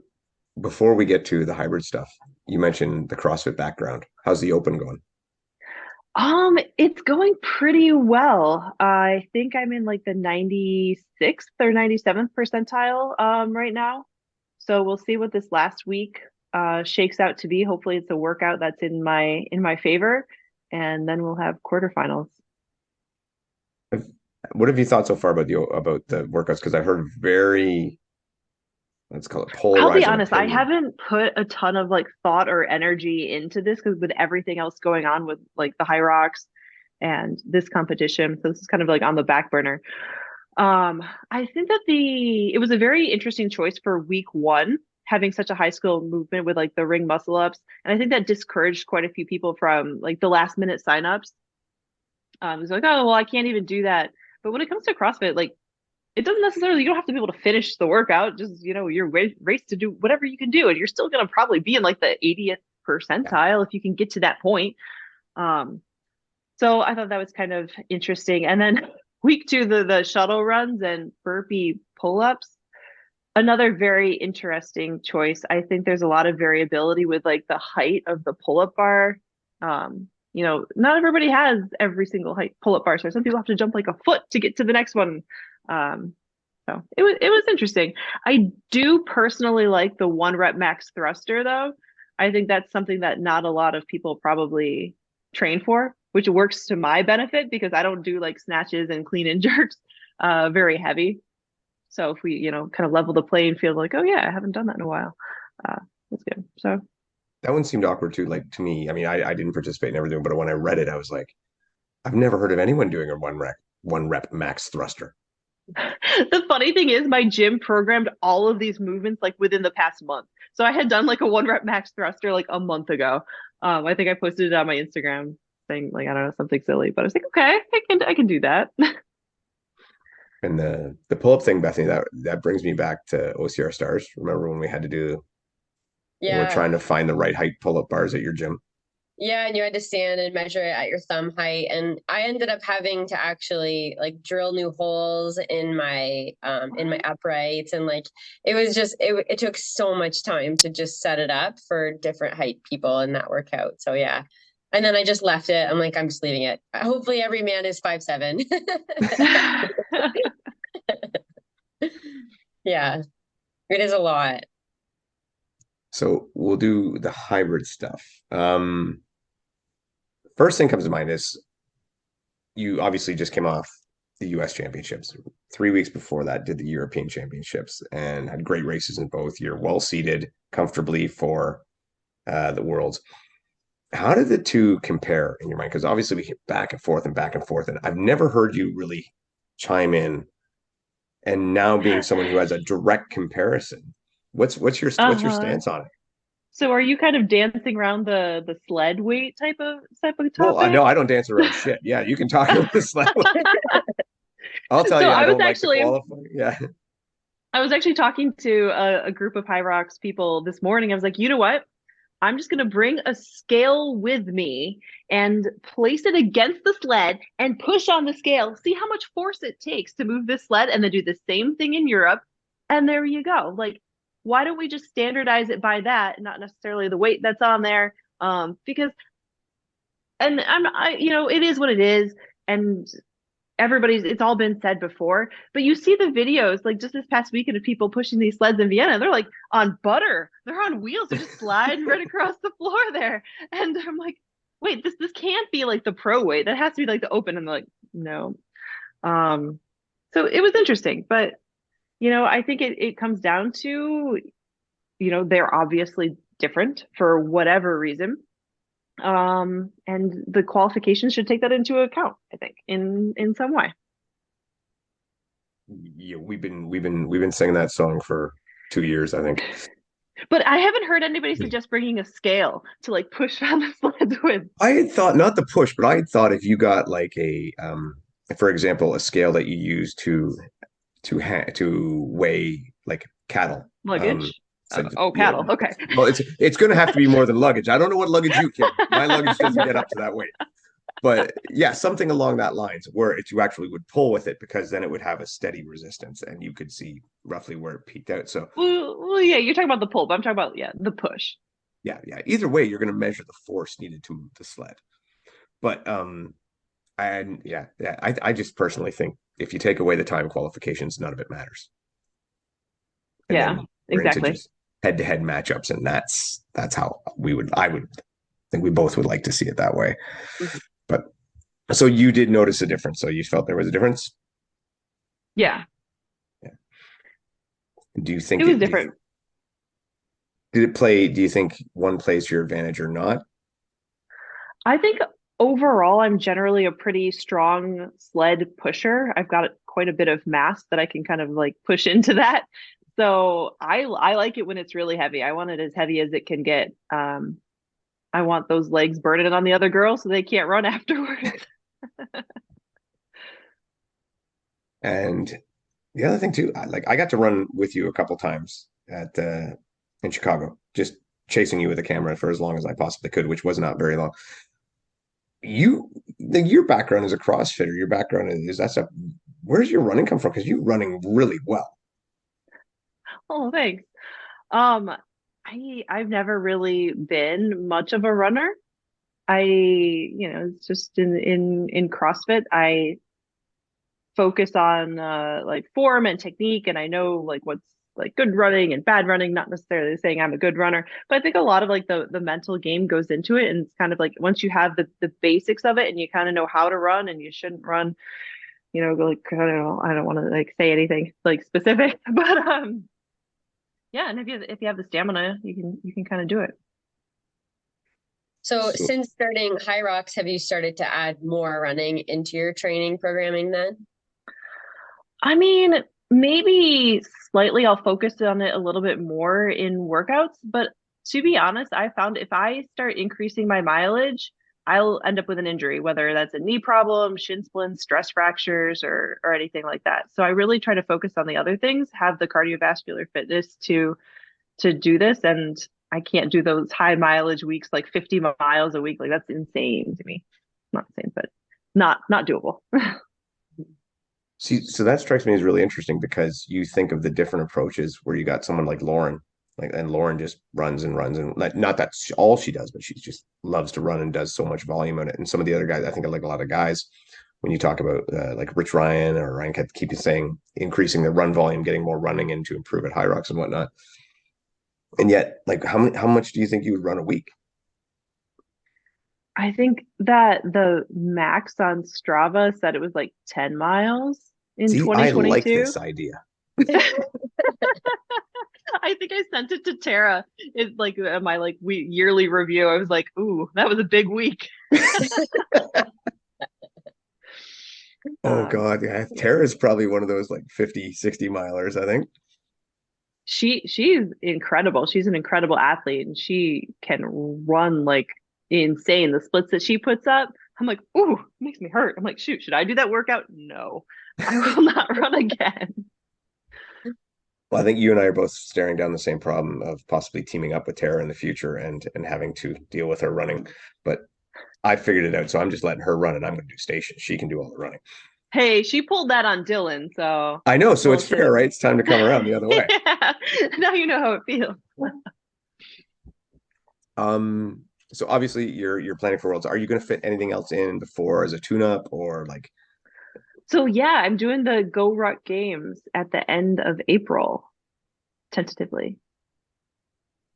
before we get to the hybrid stuff, you mentioned the CrossFit background. How's the open going? It's going pretty well. I think I'm in like the 96th or 97th percentile right now. So we'll see what this last week shakes out to be. Hopefully it's a workout that's in my favor, and then we'll have quarterfinals. What have you thought so far about the workouts? Because I've heard very, let's call it I'll be polarizing honest, I opinion. haven't put a ton of like thought or energy into this because with everything else going on with like the High Rocks and this competition, so this is kind of like on the back burner. I think that it was a very interesting choice for week one, having such a high skill movement with like the ring muscle ups. And I think that discouraged quite a few people from like the last minute signups. It's like, oh, well, I can't even do that. But when it comes to CrossFit, like it doesn't necessarily, you don't have to be able to finish the workout. Just, your race to do whatever you can do. And you're still going to probably be in like the 80th Yeah. percentile if you can get to that point. Um, so I thought that was kind of interesting. And then week two, the shuttle runs and burpee pull-ups, another very interesting choice. I think there's a lot of variability with like the height of the pull-up bar. Not everybody has every single height pull-up bar. So some people have to jump like a foot to get to the next one. Um, so it was interesting. I do personally like the 1 rep max thruster though. I think that's something that not a lot of people probably train for, which works to my benefit because I don't do like snatches and clean and jerks very heavy. So if we, kind of level the playing field, like, oh yeah, I haven't done that in a while. That's good. So That one seemed awkward too, like to me. I mean, I didn't participate in everything, but when I read it, I was like, I've never heard of anyone doing a one rep max thruster. the funny thing is my gym programmed all of these movements like within the past month. So I had done like a 1 rep max thruster like a month ago. I think I posted it on my Instagram saying like, I don't know, something silly, but I was like, okay, I can do that. And the pull up thing, Bethany, that brings me back to OCR stars. Remember when we had to do when we're Yeah. trying to find the right height pull up bars at your gym? Yeah, and you had to stand and measure it at your thumb height. And I ended up having to actually like drill new holes in my uprights. And like it took so much time to just set it up for different height people in that workout. So yeah. And then I just left it. I'm like, I'm just leaving it. Hopefully every man is 5'7". Yeah, it is a lot. So we'll do the hybrid stuff. First thing comes to mind is you obviously just came off the US championships. 3 weeks before that, did the European championships and had great races in both. You're well seated comfortably for the worlds. How did the two compare in your mind? Because obviously we hit back and forth and back and forth, and I've never heard you really chime in. And now being someone who has a direct comparison, what's your Uh-huh. stance on it? So are you kind of dancing around the sled weight type of Well, I topic? know I don't dance around shit. Yeah, you can talk about this. I'll tell So you, I I was don't like the actually qualifying. Yeah, I was actually talking to a group of High Rocks people this morning. I was like, you know what? I'm just going to bring a scale with me and place it against the sled and push on the scale, see how much force it takes to move this sled, and then do the same thing in Europe. And there you go. Like, why don't we just standardize it by that, not necessarily the weight that's on there? Because, and it is what it is. And it's all been said before, but you see the videos like just this past weekend of people pushing these sleds in Vienna. They're like on butter. They're on wheels. They're just sliding right across the floor there. And I'm like, wait, this can't be like the pro weight. That has to be like the open. And they're like, no. So it was interesting, but I think it comes down to, they're obviously different for whatever reason. And the qualifications should take that into account, I think, in some way. Yeah, we've been singing that song for 2 years, I think. But I haven't heard anybody suggest bringing a scale to like push on the sleds with. I had thought not the push, but I had thought if you got like for example, a scale that you use to weigh like cattle. Luggage. So, cattle. Yeah. Okay. Well, it's going to have to be more than luggage. I don't know what luggage you carry. My luggage doesn't get up to that weight. But yeah, something along that lines where you actually would pull with it, because then it would have a steady resistance and you could see roughly where it peaked out. So well, yeah, you're talking about the pull, but I'm talking about the push. Yeah. Either way, you're going to measure the force needed to move the sled. But I just personally think if you take away the time qualifications, none of it matters. And yeah, exactly. Head-to-head matchups, and that's how I would think we both would like to see it that way. Mm-hmm. But so you did notice a difference. So you felt there was a difference? Yeah. Do you think it was different? Did it play? Do you think one plays to your advantage or not? I think overall, I'm generally a pretty strong sled pusher. I've got quite a bit of mass that I can kind of like push into that. So I like it when it's really heavy. I want it as heavy as it can get. I want those legs burning on the other girl so they can't run afterwards. And the other thing too, I got to run with you a couple times in Chicago, just chasing you with a camera for as long as I possibly could, which was not very long. Your background as a CrossFitter, your background is that stuff. Where's your running come from? Because you're running really well. Oh, thanks. I've never really been much of a runner. It's just in CrossFit, I focus on like form and technique, and I know like what's like good running and bad running, not necessarily saying I'm a good runner, but I think a lot of like the mental game goes into it. And it's kind of like once you have the basics of it and you kind of know how to run and you shouldn't run, like I don't want to like say anything like specific, but yeah, and if you have the stamina, you can kind of do it. So since starting High Rocks, have you started to add more running into your training programming then? I mean, maybe slightly I'll focus on it a little bit more in workouts, but to be honest, I found if I start increasing my mileage, I'll end up with an injury, whether that's a knee problem, shin splints, stress fractures, or anything like that. So I really try to focus on the other things, have the cardiovascular fitness to do this. And I can't do those high mileage weeks, like 50 miles a week. Like that's insane to me. Not insane, but not doable. See, so that strikes me as really interesting because you think of the different approaches where you got someone like Lauren, and Lauren just runs and runs, and not that's all she does, but she just loves to run and does so much volume on it. And some of the other guys, I think like a lot of guys, when you talk about like Rich Ryan or Ryan keep saying increasing the run volume, getting more running in to improve at High Rocks and whatnot. And yet, like how much do you think you would run a week? I think that the max on Strava said it was like 10 miles in 2022. I like this idea. I think I sent it to Tara. It's like my yearly review. I was like, "Ooh, that was a big week." Oh God, yeah. Tara's probably one of those like 50, 60 milers, I think. She's incredible. She's an incredible athlete, and she can run like insane. The splits that she puts up, I'm like, ooh, it makes me hurt. I'm like, shoot, should I do that workout? No, I will not run again. Well, I think you and I are both staring down the same problem of possibly teaming up with Tara in the future and having to deal with her running. But I figured it out, so I'm just letting her run, and I'm going to do station. She can do all the running. Hey, she pulled that on Dylan, so I know, so it's bullshit. fair, right? It's time to come around the other way. Yeah. Now you know how it feels. So obviously you're planning for Worlds. Are you going to fit anything else in before as a tune-up or like? So yeah, I'm doing the Go Ruck Games at the end of April, tentatively.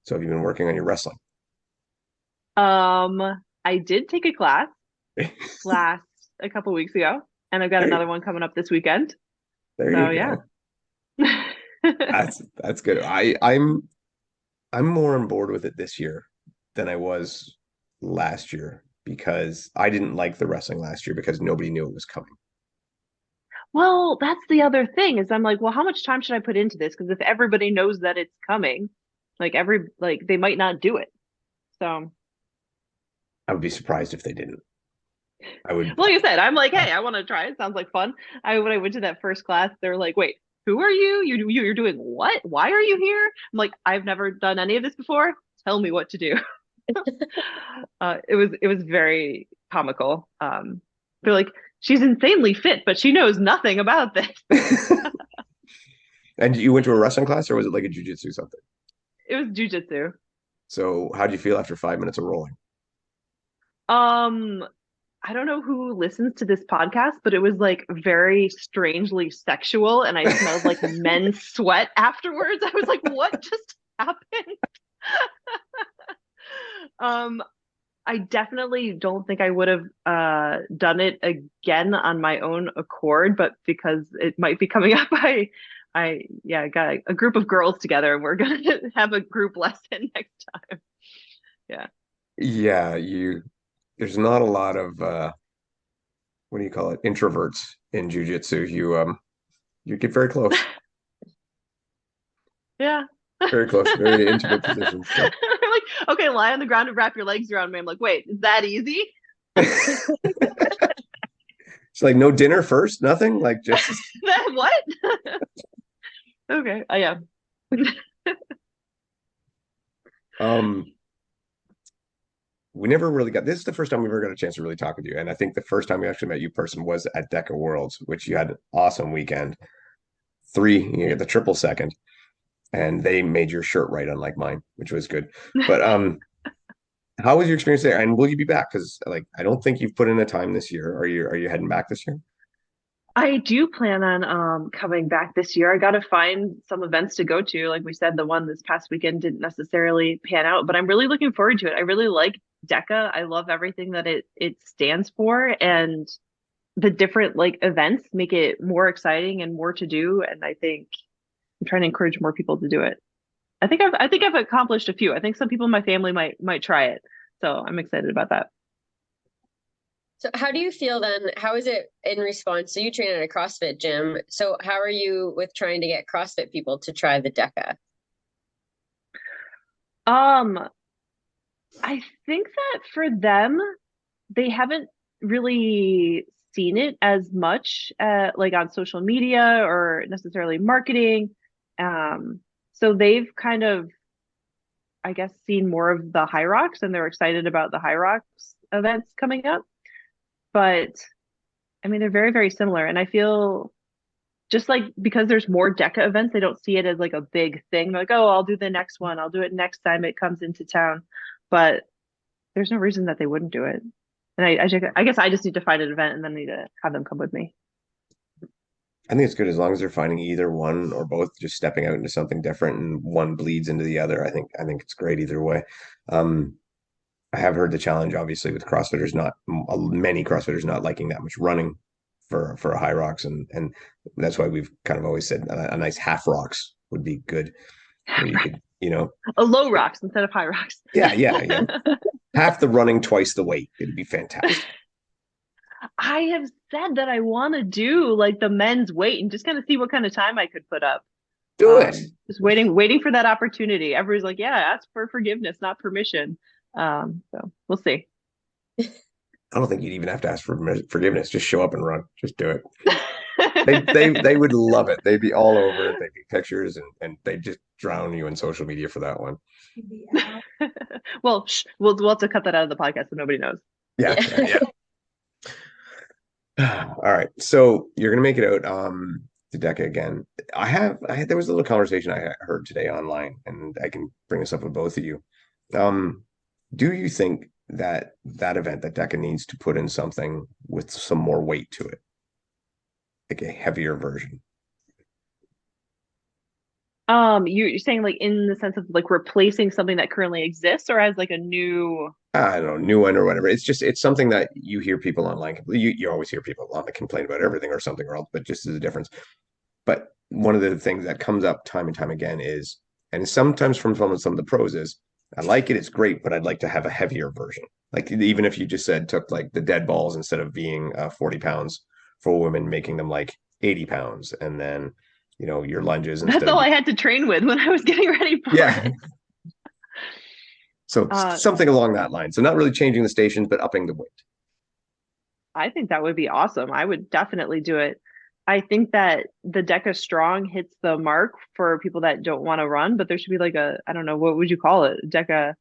So have you been working on your wrestling? I did take a class last a couple weeks ago, and I've got another one coming up this weekend. There So you yeah. go. That's good. I'm more on board with it this year than I was last year because I didn't like the wrestling last year because nobody knew it was coming. Well, that's the other thing is I'm like, well, how much time should I put into this? Because if everybody knows that it's coming, like they might not do it. So I would be surprised if they didn't. I would. like I said, I'm like, hey, I want to try it. Sounds like fun. When I went to that first class, they're like, wait, who are you? You're doing what? Why are you here? I'm like, I've never done any of this before. Tell me what to do. It was very comical. They're like, she's insanely fit, but she knows nothing about this. And you went to a wrestling class or was it like a jujitsu something? It was jujitsu. So how do you feel after 5 minutes of rolling? Um, I don't know who listens to this podcast, but it was like very strangely sexual, and I smelled like men's sweat afterwards. I was like, what just happened? Um, I definitely don't think I would have done it again on my own accord, but because it might be coming up, I got a group of girls together and we're gonna have a group lesson next time. Yeah. Yeah, there's not a lot of what do you call it? Introverts in jujitsu. You get very close. Yeah. Very close, very intimate positions. So. They're like, okay, lie on the ground and wrap your legs around me. I'm like, wait, is that easy? It's like no dinner first, nothing. Like just What? Okay. Yeah. we never really got this is the first time we've ever got a chance to really talk with you. And I think the first time we actually met you in person was at Deca Worlds, which you had an awesome weekend. You get the triple second. And they made your shirt right, unlike mine, which was good. But how was your experience there? And will you be back? Because like I don't think you've put in a time this year. Are you heading back this year? I do plan on coming back this year. I got to find some events to go to. Like we said, the one this past weekend didn't necessarily pan out, but I'm really looking forward to it. I really like DECA. I love everything that it stands for, and the different like events make it more exciting and more to do. And I think I'm trying to encourage more people to do it. I think I've accomplished a few. I think some people in my family might try it. So I'm excited about that. So how do you feel then? How is it in response? So you train at a CrossFit gym. So how are you with trying to get CrossFit people to try the DECA? I think that for them, they haven't really seen it as much like on social media or necessarily marketing. So they've kind of, I guess, seen more of the High Rocks and they're excited about the High Rocks events coming up. But I mean, they're very, very similar. And I feel just like because there's more DECA events, they don't see it as like a big thing. They're like, oh, I'll do the next one. I'll do it next time it comes into town. But there's no reason that they wouldn't do it. And I guess I just need to find an event and then need to have them come with me. I think it's good as long as they're finding either one or both, just stepping out into something different, and one bleeds into the other. I think it's great either way. I have heard the challenge, obviously, with CrossFitters not many CrossFitters not liking that much running for a high rocks, and that's why we've kind of always said a nice half rocks would be good. Where you could, A low rocks instead of high rocks. yeah, half the running, twice the weight. It'd be fantastic. I have said that I want to do like the men's weight and just kind of see what kind of time I could put up. Do it. Just waiting for that opportunity. Everybody's like, yeah, ask for forgiveness, not permission. So we'll see. I don't think you'd even have to ask for forgiveness. Just show up and run. Just do it. They would love it. They'd be all over it. They'd be pictures and they'd just drown you in social media for that one. The owl. Well, we'll have to cut that out of the podcast so nobody knows. Yeah, Yeah. yeah. All right. So you're gonna make it out to DECA again. There was a little conversation I heard today online, and I can bring this up with both of you. Do you think that event that DECA needs to put in something with some more weight to it? Like a heavier version? You're saying like in the sense of like replacing something that currently exists, or as like a new. I don't know, new one or whatever. It's something that you hear people online. You always hear people online that complain about everything or something or else, but just as a difference. But one of the things that comes up time and time again is, and sometimes from some of the pros is, I like it, it's great, but I'd like to have a heavier version. Like even if you just took like the dead balls instead of being 40 pounds for women, making them like 80 pounds, and then your lunges instead That's all I had to train with when I was getting ready for it. So something along that line. So not really changing the stations, but upping the weight. I think that would be awesome. I would definitely do it. I think that the DECA Strong hits the mark for people that don't want to run, but there should be like I don't know, what would you call it? DECA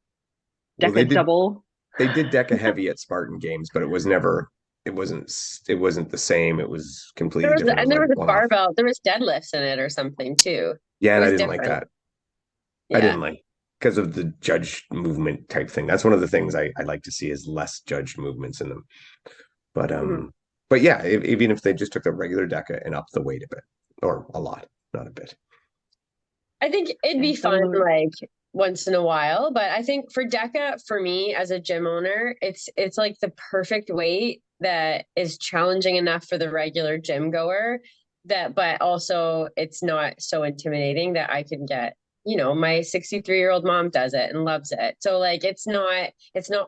double. They did DECA heavy at Spartan Games, but it wasn't the same. It was completely different. And there was a barbell. There was deadlifts in it or something too. Yeah, and I didn't like that. Yeah. I didn't like, because of the judged movement type thing. That's one of the things I like to see is less judged movements in them. But but yeah, even if they just took the regular DECA and upped the weight a bit, or a lot, not a bit. I think it'd be fun like once in a while, but I think for DECA, for me as a gym owner, it's like the perfect weight that is challenging enough for the regular gym goer, but also it's not so intimidating that I can get, my 63-year-old mom does it and loves it. So like it's not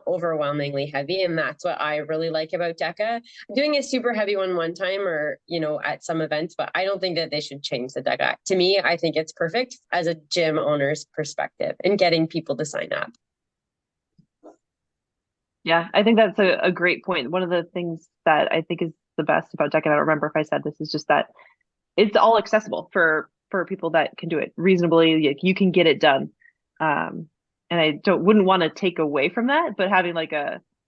overwhelmingly heavy, and that's what I really like about DECA. I'm doing a super heavy one time or at some events, but I don't think that they should change the DECA. To me, I think it's perfect as a gym owner's perspective and getting people to sign up. Yeah, I think that's a great point. One of the things that I think is the best about DECA, and I don't remember if I said this, is just that it's all accessible for people that can do it reasonably. Like, you can get it done. And I wouldn't want to take away from that, but having like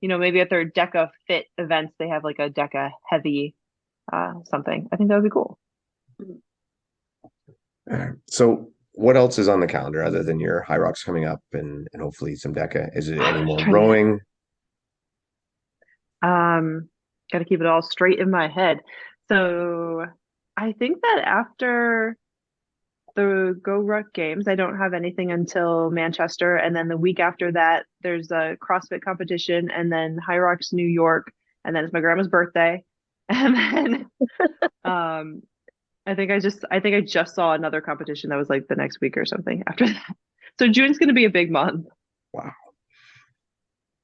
maybe at their DECA fit events, they have like a DECA heavy something. I think that would be cool. So what else is on the calendar other than your High Rocks coming up and hopefully some DECA? Is it any more rowing? Got to keep it all straight in my head. So I think that after the Go Ruck Games, I don't have anything until Manchester, and then the week after that there's a CrossFit competition, and then High Rocks New York, and then it's my grandma's birthday, and then I think I just saw another competition that was like the next week or something after that. So June's going to be a big month. Wow.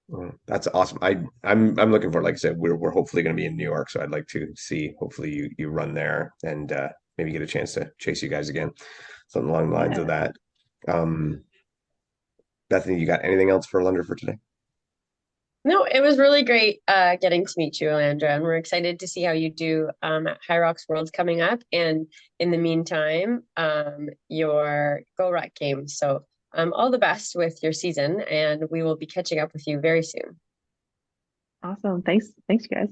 Well, that's awesome. I'm looking forward. Like I said, we're hopefully going to be in New York, so I'd like to see. Hopefully, you run there and maybe get a chance to chase you guys again, something along the lines of that. Bethany, you got anything else for Alandra for today? No, it was really great getting to meet you, Alandra, and we're excited to see how you do at High Rocks Worlds coming up, and in the meantime, your Go Ruck Games. So all the best with your season, and we will be catching up with you very soon. Awesome. Thanks, you guys.